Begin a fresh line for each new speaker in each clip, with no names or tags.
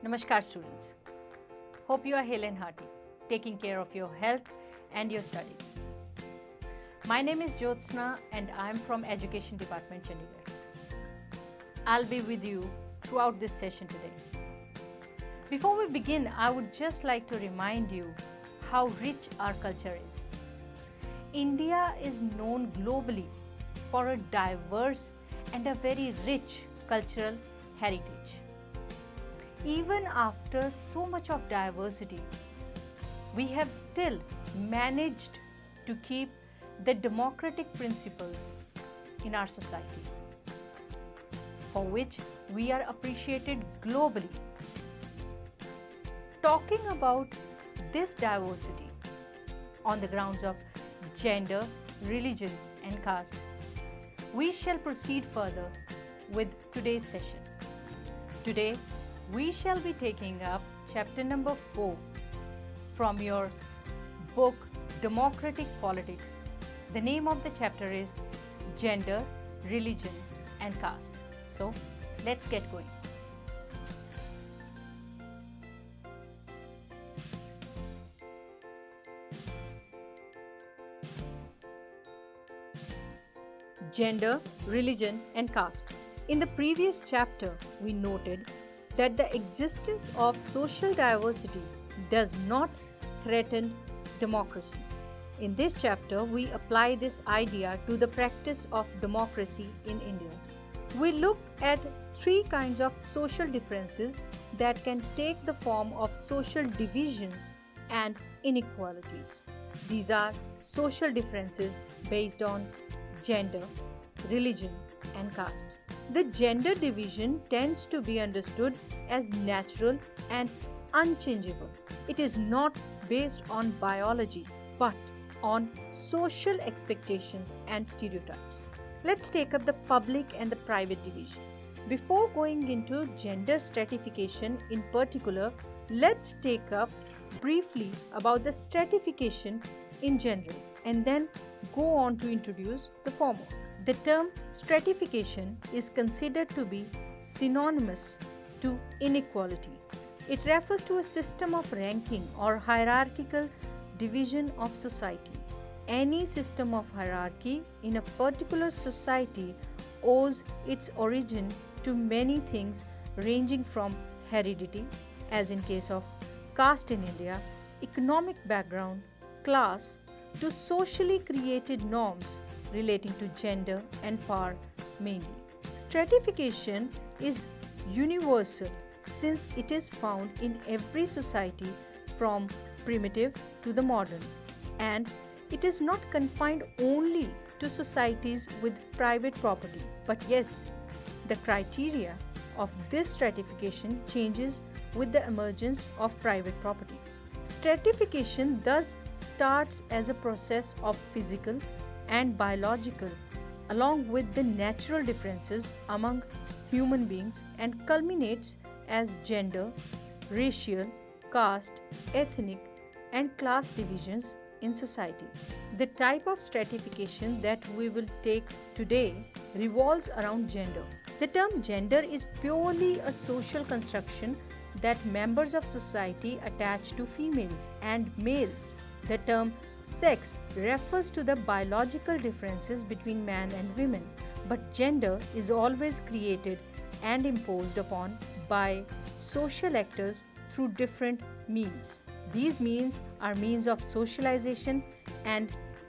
Namaskar students. Hope you are hale and hearty, taking care of your health and your studies. My name is Jyotsna and I am from Education Department, Chandigarh. I'll be with you throughout this session today. Before we begin, I would just like to remind you how rich our culture is. India is known globally for a diverse and a very rich cultural heritage. Even after so much of diversity, we have still managed to keep the democratic principles in our society, for which we are appreciated globally. Talking about this diversity on the grounds of gender, religion, and caste, we shall proceed further with today's session. Today, we shall be taking up chapter number 4 from your book Democratic Politics. The name of the chapter is Gender, Religion and Caste. So, let's get going. Gender, Religion and Caste. In the previous chapter, we noted that the existence of social diversity does not threaten democracy. In this chapter, we apply this idea to the practice of democracy in India. We look at 3 kinds of social differences that can take the form of social divisions and inequalities. These are social differences based on gender, religion, and caste. The gender division tends to be understood as natural and unchangeable. It is not based on biology but on social expectations and stereotypes. Let's take up the public and the private division. Before going into gender stratification in particular, let's take up briefly about the stratification in general and then go on to introduce the former. The term stratification is considered to be synonymous to inequality. It refers to a system of ranking or hierarchical division of society. Any system of hierarchy in a particular society owes its origin to many things ranging from heredity, as in case of caste in India, economic background, class, to socially created norms relating to gender and power mainly. Stratification is universal since it is found in every society from primitive to the modern, and it is not confined only to societies with private property. But yes, the criteria of this stratification changes with the emergence of private property. Stratification thus starts as a process of physical and biological, along with the natural differences among human beings, and culminates as gender, racial, caste, ethnic, and class divisions in society. The type of stratification that we will take today revolves around gender. The term gender is purely a social construction that members of society attach to females and males. The term sex refers to the biological differences between man and women, but gender is always created and imposed upon by social actors through different means. These means are means of socialization and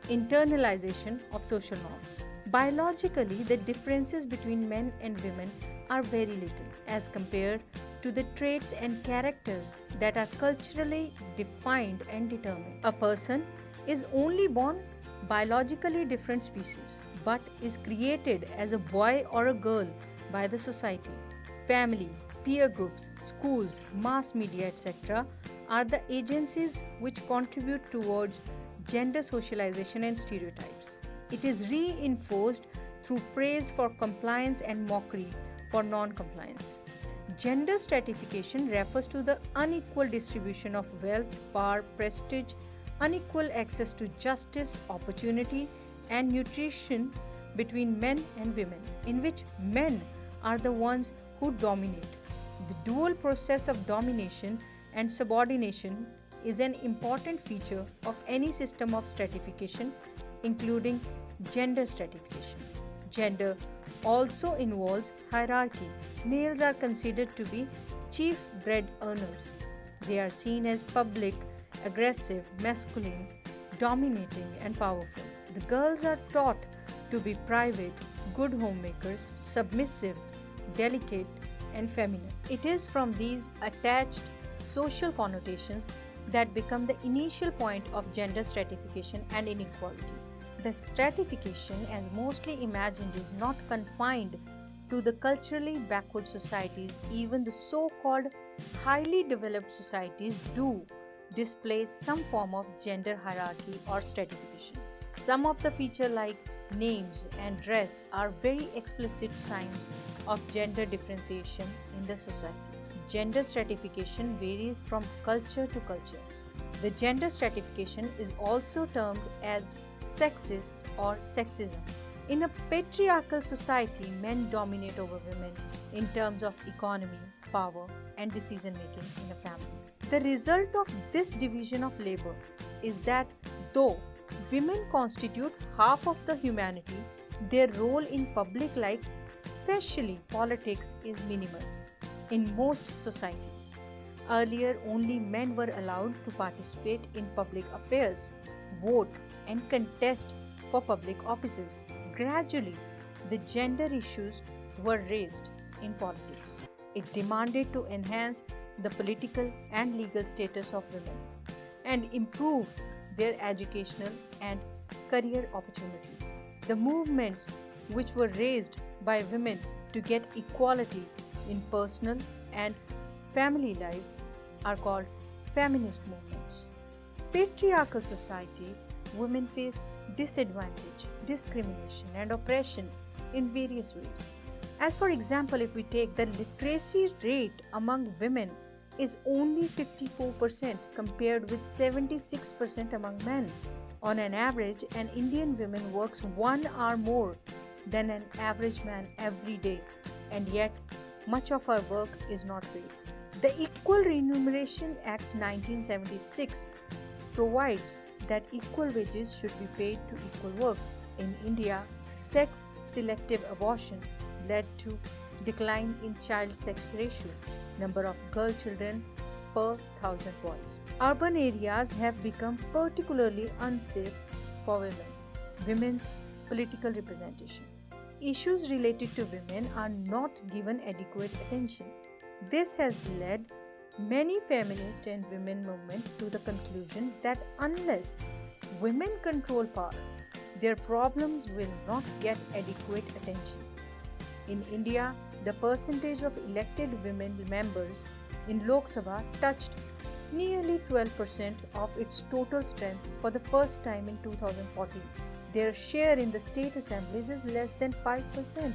internalization of social norms. Biologically, the differences between men and women are very little as compared to the traits and characters that are culturally defined and determined. A person is only born biologically different species but is created as a boy or a girl by the society. Family, peer groups, schools, mass media, etc. are the agencies which contribute towards gender socialization and stereotypes. It is reinforced through praise for compliance and mockery for non-compliance. Gender stratification refers to the unequal distribution of wealth, power, prestige, unequal access to justice, opportunity, and nutrition between men and women, in which men are the ones who dominate. The dual process of domination and subordination is an important feature of any system of stratification, including gender stratification. Gender also involves hierarchy. Males are considered to be chief bread earners. They are seen as public, aggressive, masculine, dominating, and powerful. The girls are taught to be private, good homemakers, submissive, delicate, and feminine. It is from these attached social connotations that become the initial point of gender stratification and inequality. The stratification, as mostly imagined, is not confined to the culturally backward societies. Even the so called highly developed societies do display some form of gender hierarchy or stratification. Some of the features, like names and dress, are very explicit signs of gender differentiation in the society. Gender stratification varies from culture to culture. The gender stratification is also termed as sexist or sexism. In a patriarchal society, men dominate over women in terms of economy, power, and decision making in a family. The result of this division of labor is that though women constitute half of the humanity, their role in public life, especially politics, is minimal in most societies. Earlier, only men were allowed to participate in public affairs, vote, and contest for public offices. Gradually, the gender issues were raised in politics. It demanded to enhance the political and legal status of women and improve their educational and career opportunities. The movements which were raised by women to get equality in personal and family life are called feminist movements. Patriarchal society, women face disadvantage, discrimination, and oppression in various ways. As for example, if we take the literacy rate among women is only 54% compared with 76% among men. On an average, an Indian woman works 1 hour more than an average man every day, and yet much of her work is not paid. The Equal Remuneration Act 1976 provides that equal wages should be paid to equal work. In India, sex-selective abortion led to decline in child sex ratio, number of girl children per 1,000 boys. Urban areas have become particularly unsafe for women. Women's political representation. Issues related to women are not given adequate attention. This has led many feminist and women movements to the conclusion that unless women control power, their problems will not get adequate attention. In India, the percentage of elected women members in Lok Sabha touched nearly 12% of its total strength for the first time in 2014. Their share in the state assemblies is less than 5%.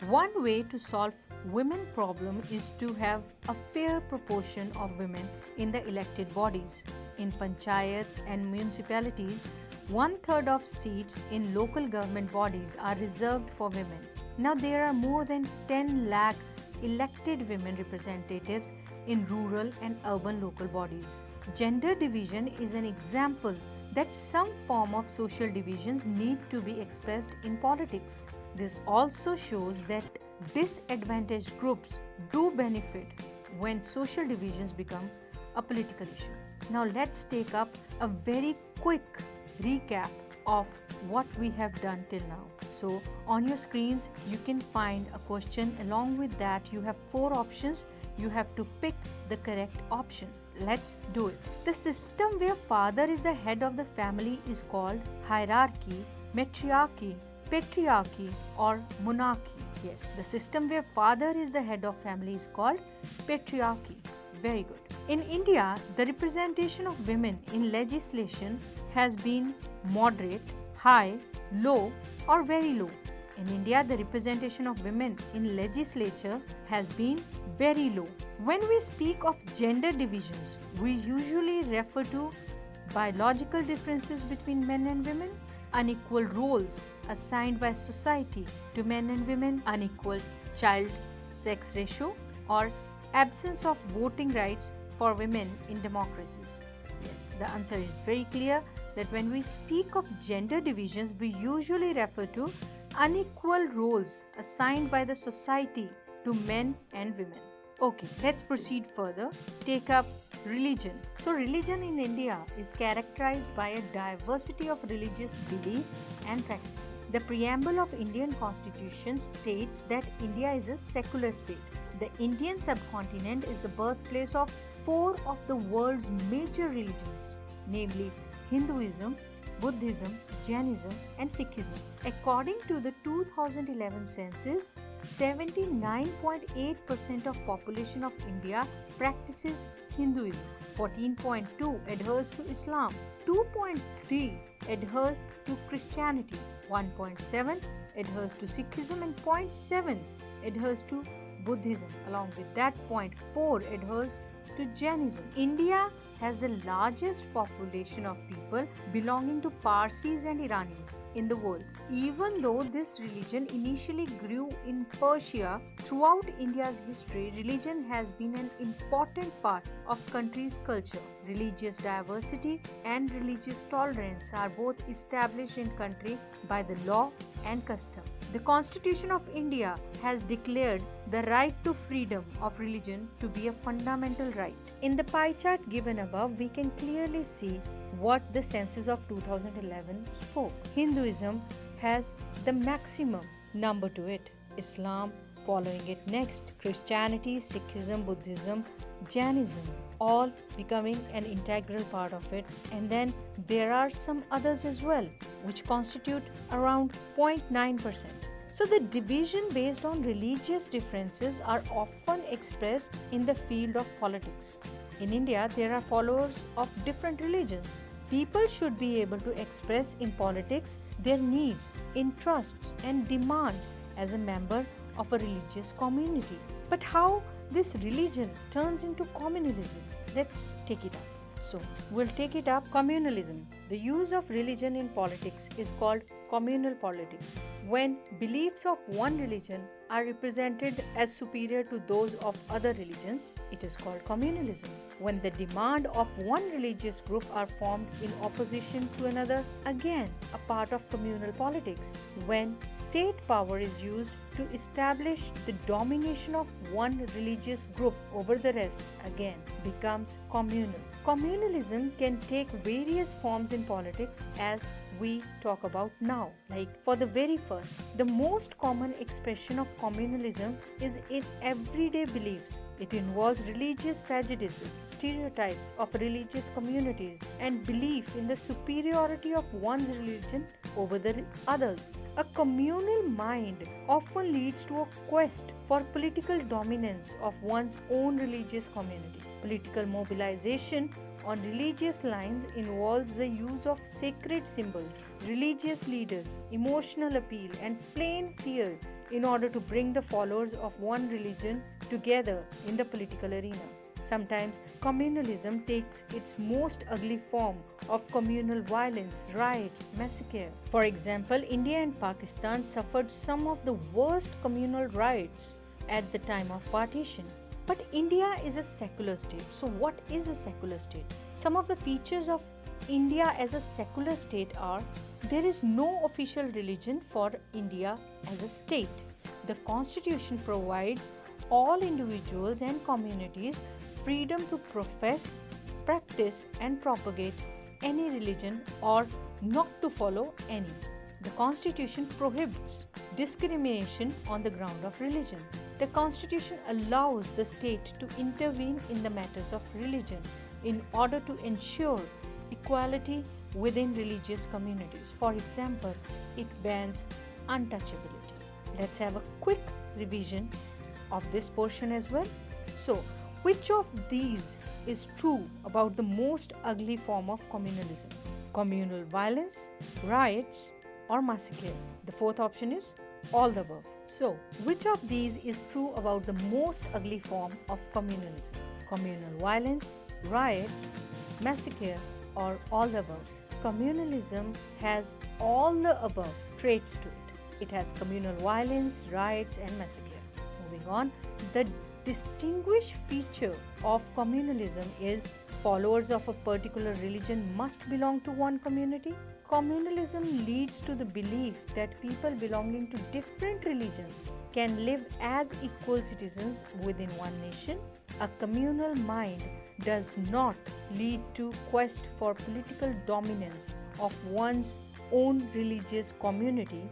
One way to solve women problem is to have a fair proportion of women in the elected bodies. In panchayats and municipalities, 1/3 of seats in local government bodies are reserved for women. Now there are more than 10 lakh elected women representatives in rural and urban local bodies. Gender division is an example that some form of social divisions need to be expressed in politics. This also shows that disadvantaged groups do benefit when social divisions become a political issue. Now let's take up a very quick recap of what we have done till now. So on your screens you can find a question. Along with that you have 4 options. You have to pick the correct option. Let's do it. The system where father is the head of the family is called hierarchy, matriarchy, patriarchy, or monarchy. Yes, the system where father is the head of family is called patriarchy. Very good. In India, the representation of women in legislation has been moderate, high, low, or very low. In India, the representation of women in legislature has been very low. When we speak of gender divisions, we usually refer to biological differences between men and women, unequal roles assigned by society to men and women, unequal child sex ratio, or Absence of voting rights for women in democracies. Yes, the answer is very clear that when we speak of gender divisions, we usually refer to unequal roles assigned by the society to men and women. Okay, let's proceed further. Take up religion. So, religion in India is characterized by a diversity of religious beliefs and practices. The preamble of Indian Constitution states that India is a secular state. The Indian subcontinent is the birthplace of four of the world's major religions, namely Hinduism, Buddhism, Jainism, and Sikhism. According to the 2011 census, 79.8% of population of India practices Hinduism, 14.2 adheres to Islam, 2.3 adheres to Christianity, 1.7 adheres to Sikhism, and 0.7 adheres to Buddhism. Along with that, 0.4 adheres to Jainism. India has the largest population of people belonging to Parsis and Iranis in the world. Even though this religion initially grew in Persia, throughout India's history, religion has been an important part of country's culture. Religious diversity and religious tolerance are both established in country by the law and custom. The Constitution of India has declared the right to freedom of religion to be a fundamental right. In the pie chart given above, we can clearly see what the census of 2011 spoke. Hinduism has the maximum number to it. Islam following it next. Christianity, Sikhism, Buddhism, Jainism, all becoming an integral part of it. And then there are some others as well, which constitute around 0.9%. So the division based on religious differences are often expressed in the field of politics. In India, there are followers of different religions. People should be able to express in politics their needs, interests, and demands as a member of a religious community. But how this religion turns into communalism? Let's take it up. So, we'll take it up. Communalism. The use of religion in politics is called communal politics. When beliefs of one religion are represented as superior to those of other religions, it is called communalism. When the demand of one religious group are formed in opposition to another, again a part of communal politics. When state power is used to establish the domination of one religious group over the rest, again becomes communal. Communalism can take various forms in politics as we talk about now. Like for the very first, the most common expression of communalism is in everyday beliefs. It involves religious prejudices, stereotypes of religious communities, and belief in the superiority of one's religion over the others. A communal mind often leads to a quest for political dominance of one's own religious community. Political mobilization on religious lines involves the use of sacred symbols, religious leaders, emotional appeal, and plain fear in order to bring the followers of one religion together in the political arena. Sometimes communalism takes its most ugly form of communal violence, riots, massacre. For example, India and Pakistan suffered some of the worst communal riots at the time of partition. But India is a secular state. So what is a secular state? Some of the features of India as a secular state are: there is no official religion for India as a state. The Constitution provides all individuals and communities freedom to profess, practice, and propagate any religion or not to follow any. The Constitution prohibits discrimination on the ground of religion. The Constitution allows the state to intervene in the matters of religion in order to ensure equality within religious communities. For example, it bans untouchability. Let's have a quick revision of this portion as well. So, which of these is true about the most ugly form of communalism? Communal violence, riots, or massacre? The fourth option is all the above. So, which of these is true about the most ugly form of communalism? Communal violence, riots, massacre, or all the above? Communalism has all the above traits to it. It has communal violence, riots, and massacre. Moving on, the distinguished feature of communalism is followers of a particular religion must belong to one community. Communalism leads to the belief that people belonging to different religions can live as equal citizens within one nation. A communal mind does not lead to quest for political dominance of one's own religious community.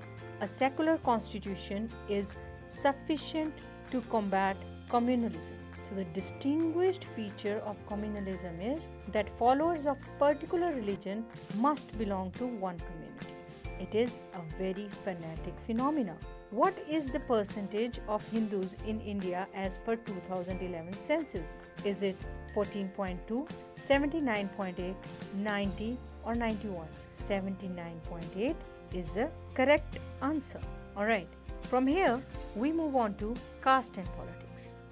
A secular constitution is sufficient to combat communalism. So the distinguished feature of communalism is that followers of particular religion must belong to one community. It is a very fanatic phenomenon. What is the percentage of Hindus in India as per 2011 census? Is it 14.2, 79.8, 90 or 91? 79.8 is the correct answer. Alright, from here we move on to caste and politics.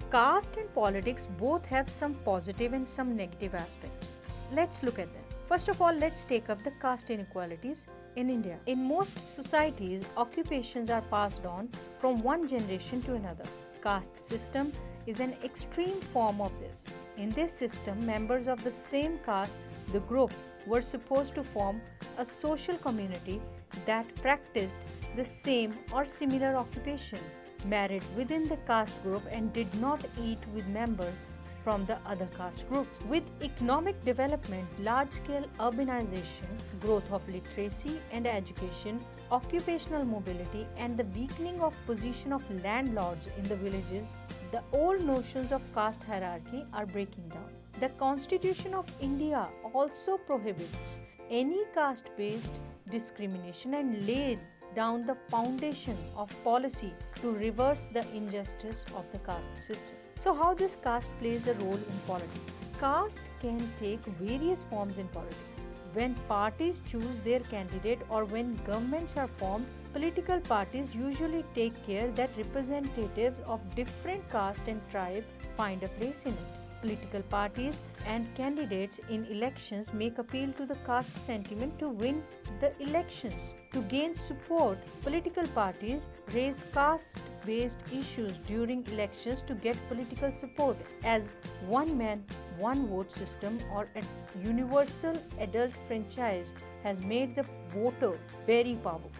Caste and politics both have some positive and some negative aspects. Let's look at them. First of all, let's take up the caste inequalities in India. In most societies, occupations are passed on from one generation to another. Caste system is an extreme form of this. In this system, members of the same caste, the group, were supposed to form a social community that practiced the same or similar occupation, married within the caste group, and did not eat with members from the other caste groups. With economic development, large-scale urbanization, growth of literacy and education, occupational mobility, and the weakening of position of landlords in the villages, the old notions of caste hierarchy are breaking down. The Constitution of India also prohibits any caste-based discrimination and laid down the foundation of policy to reverse the injustice of the caste system. So how this caste plays a role in politics? Caste can take various forms in politics. When parties choose their candidate or when governments are formed, political parties usually take care that representatives of different caste and tribe find a place in it. Political parties and candidates in elections make appeal to the caste sentiment to win the elections. To gain support, political parties raise caste-based issues during elections to get political support, as one man, one vote system or a universal adult franchise has made the voter very powerful.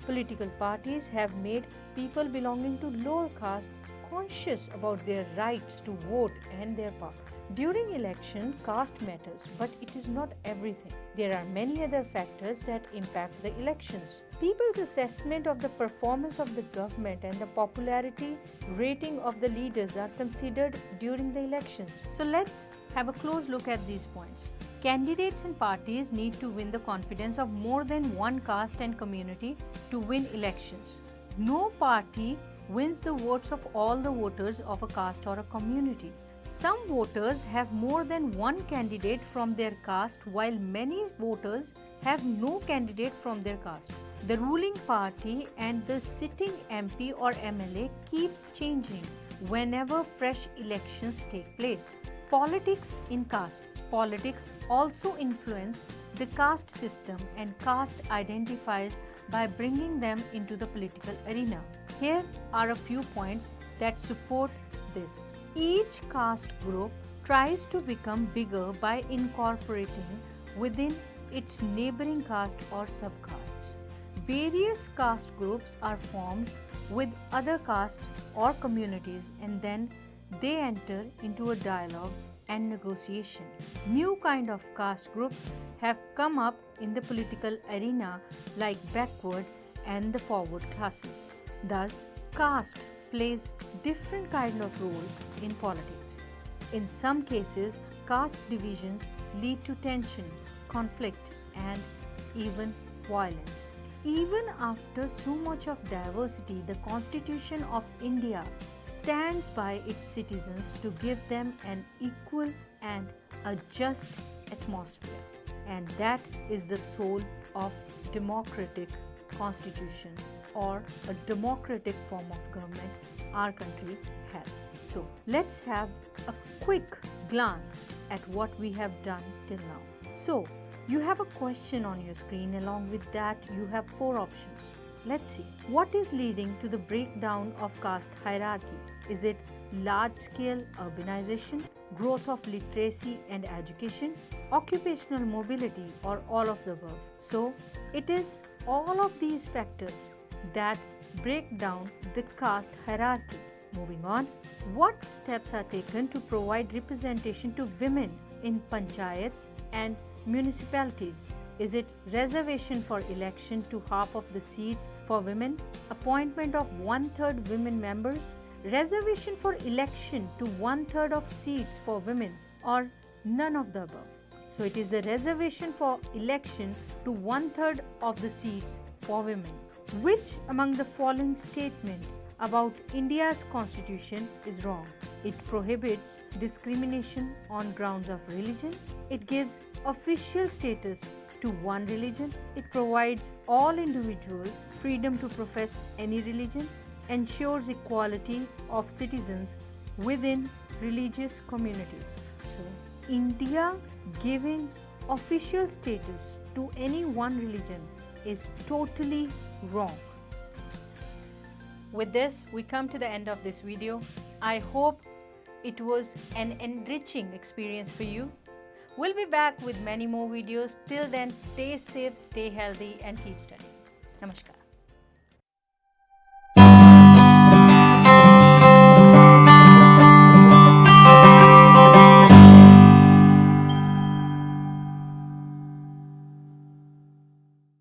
Political parties have made people belonging to lower caste conscious about their rights to vote and their power. During election, caste matters, but it is not everything. There are many other factors that impact the elections. People's assessment of the performance of the government and the popularity rating of the leaders are considered during the elections. So let's have a close look at these points. Candidates and parties need to win the confidence of more than one caste and community to win elections. No party wins the votes of all the voters of a caste or a community. Some voters have more than one candidate from their caste, while many voters have no candidate from their caste. The ruling party and the sitting MP or MLA keeps changing whenever fresh elections take place. Politics in caste. Politics also influence the caste system, and caste identifies by bringing them into the political arena. Here are a few points that support this. Each caste group tries to become bigger by incorporating within its neighboring caste or subcastes. Various caste groups are formed with other castes or communities, and then they enter into a dialogue and negotiation. New kind of caste groups have come up in the political arena, like backward and the forward classes. Thus, caste plays different kind of role in politics. In some cases, caste divisions lead to tension, conflict, and even violence. Even after so much of diversity, the Constitution of India stands by its citizens to give them an equal and a just atmosphere. And that is the soul of democratic constitution, or a democratic form of government our country has. So let's have a quick glance at what we have done till now. So you have a question on your screen. Along with that, you have 4 options. Let's see. What is leading to the breakdown of caste hierarchy? Is it large-scale urbanization, growth of literacy and education, occupational mobility, or all of the above. So, it is all of these factors that break down the caste hierarchy. Moving on, what steps are taken to provide representation to women in panchayats and municipalities? Is it reservation for election to half of the seats for women, appointment of 1/3 women members, reservation for election to 1/3 of seats for women, or none of the above? So it is the reservation for election to 1/3 of the seats for women. Which among the following statement about India's constitution is wrong? It prohibits discrimination on grounds of religion. It gives official status to one religion. It provides all individuals freedom to profess any religion, ensures equality of citizens within religious communities. So, India giving official status to any one religion is totally wrong. With this, we come to the end of this video. I hope it was an enriching experience for you. We'll be back with many more videos. Till then, stay safe, stay healthy, and keep studying. Namaskar.